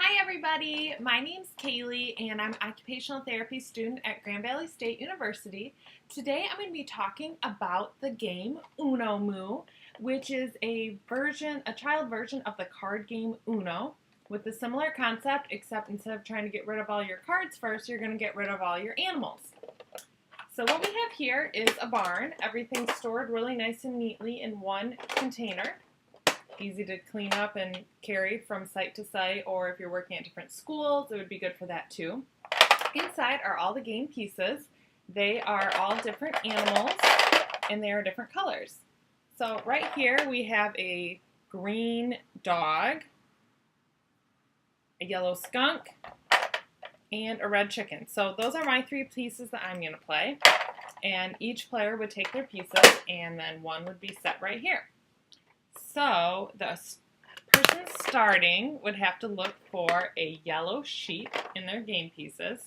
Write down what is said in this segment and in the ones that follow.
Hi everybody, my name's Kaylee and I'm an occupational therapy student at Grand Valley State University. Today I'm going to be talking about the game Uno Moo, which is a child version of the card game Uno with a similar concept, except instead of trying to get rid of all your cards first, you're going to get rid of all your animals. So what we have here is a barn. Everything's stored really nice and neatly in one container. Easy to clean up and carry from site to site, or if you're working at different schools, it would be good for that too. Inside are all the game pieces. They are all different animals and they are different colors. So right here we have a green dog, a yellow skunk, and a red chicken. So those are my three pieces that I'm going to play. And each player would take their pieces and then one would be set right here. So the person starting would have to look for a yellow sheep in their game pieces.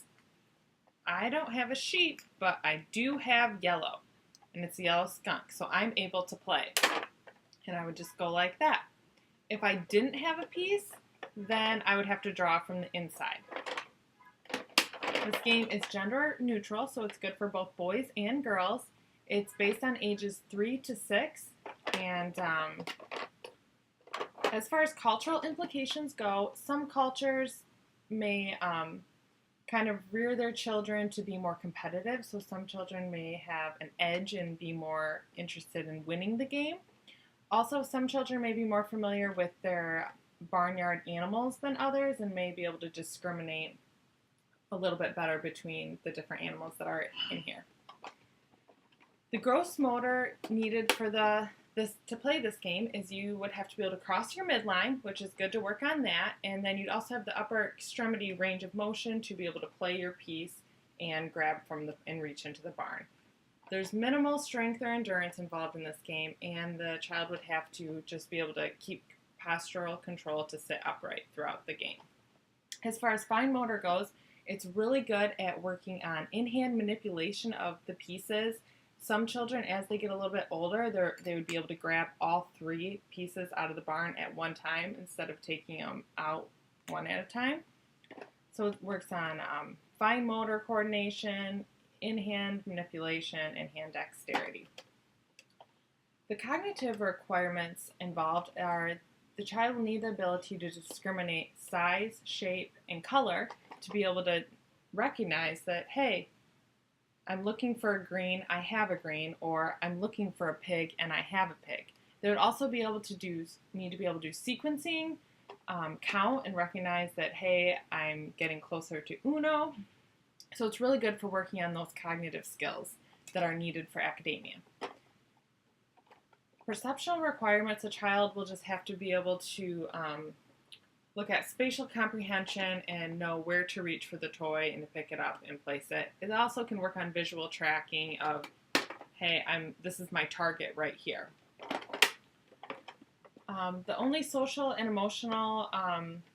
I don't have a sheep, but I do have yellow, and it's a yellow skunk, so I'm able to play. And I would just go like that. If I didn't have a piece, then I would have to draw from the inside. This game is gender neutral, so it's good for both boys and girls. It's based on ages 3 to 6, and as far as cultural implications go, some cultures may kind of rear their children to be more competitive, so some children may have an edge and be more interested in winning the game. Also, some children may be more familiar with their barnyard animals than others and may be able to discriminate a little bit better between the different animals that are in here. The gross motor needed for to play this game is you would have to be able to cross your midline, which is good to work on that, and then you'd also have the upper extremity range of motion to be able to play your piece and grab and reach into the barn. There's minimal strength or endurance involved in this game, and the child would have to just be able to keep postural control to sit upright throughout the game. As far as fine motor goes, it's really good at working on in-hand manipulation of the pieces. Some children, as they get a little bit older, they would be able to grab all three pieces out of the barn at one time instead of taking them out one at a time. So it works on fine motor coordination, in-hand manipulation, and hand dexterity. The cognitive requirements involved are the child will need the ability to discriminate size, shape, and color to be able to recognize that, hey, I'm looking for a green, I have a green, or I'm looking for a pig and I have a pig. They would also need to be able to do sequencing, count and recognize that, hey, I'm getting closer to Uno. So it's really good for working on those cognitive skills that are needed for academia. Perceptual requirements, a child will just have to be able to look at spatial comprehension and know where to reach for the toy and to pick it up and place it. It also can work on visual tracking of, hey, this is my target right here. The only social and emotional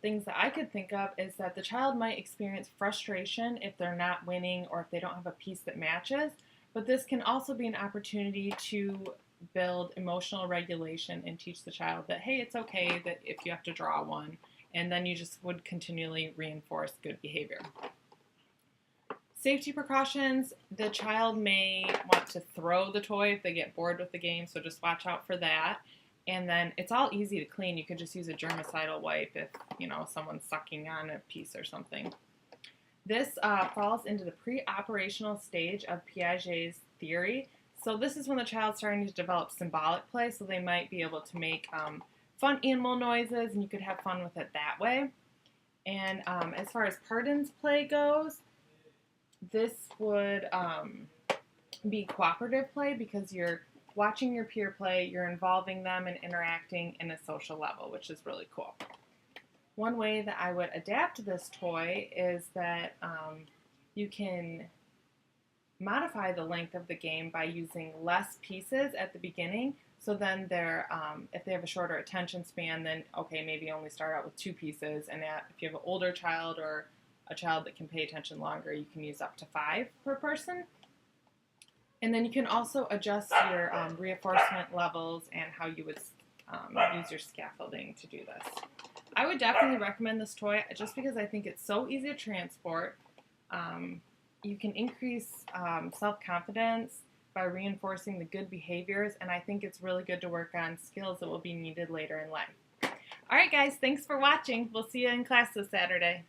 things that I could think of is that the child might experience frustration if they're not winning or if they don't have a piece that matches, but this can also be an opportunity to build emotional regulation and teach the child that, hey, it's okay that if you have to draw one, and then you just would continually reinforce good behavior. Safety precautions, the child may want to throw the toy if they get bored with the game, so just watch out for that. And then it's all easy to clean. You can just use a germicidal wipe if someone's sucking on a piece or something. This falls into the pre-operational stage of Piaget's theory. So this is when the child's starting to develop symbolic play, so they might be able to make fun animal noises, and you could have fun with it that way. And as far as pardons play goes, this would be cooperative play because you're watching your peer play, you're involving them and interacting in a social level, which is really cool. One way that I would adapt this toy is that you can modify the length of the game by using less pieces at the beginning. So then if they have a shorter attention span, then okay, maybe only start out with 2 pieces. And if you have an older child or a child that can pay attention longer, you can use up to 5 per person. And then you can also adjust your reinforcement levels and how you would use your scaffolding to do this. I would definitely recommend this toy just because I think it's so easy to transport. You can increase self-confidence by reinforcing the good behaviors, and I think it's really good to work on skills that will be needed later in life. All right, guys, thanks for watching. We'll see you in class this Saturday.